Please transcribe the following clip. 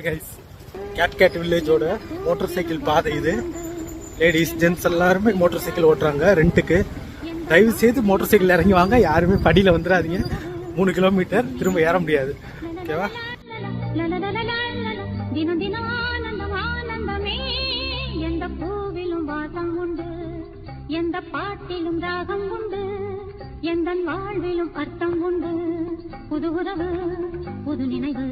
Hi guys, gate வில்லேஜோட motorcycle பாதை இது. லேடிஸ் ஜென்ட்ஸ் எல்லாருமே மோட்டார் சைக்கிள் ஓட்டுறாங்க ரெண்டுக்கு. தயவு செய்து மோட்டார் சைக்கிள் இறங்கி வாங்க, யாருமே படியில் வந்துடாதீங்க. 3 கிலோமீட்டர் திரும்ப ஏற முடியாது. ஓகேவா? எந்த பூவிலும் வாசம் உண்டு, எந்த பாட்டிலும் ராகம் உண்டு, எந்த வாழ்விலும் அர்த்தம் உண்டு. புது உறவு, புது நினைவு.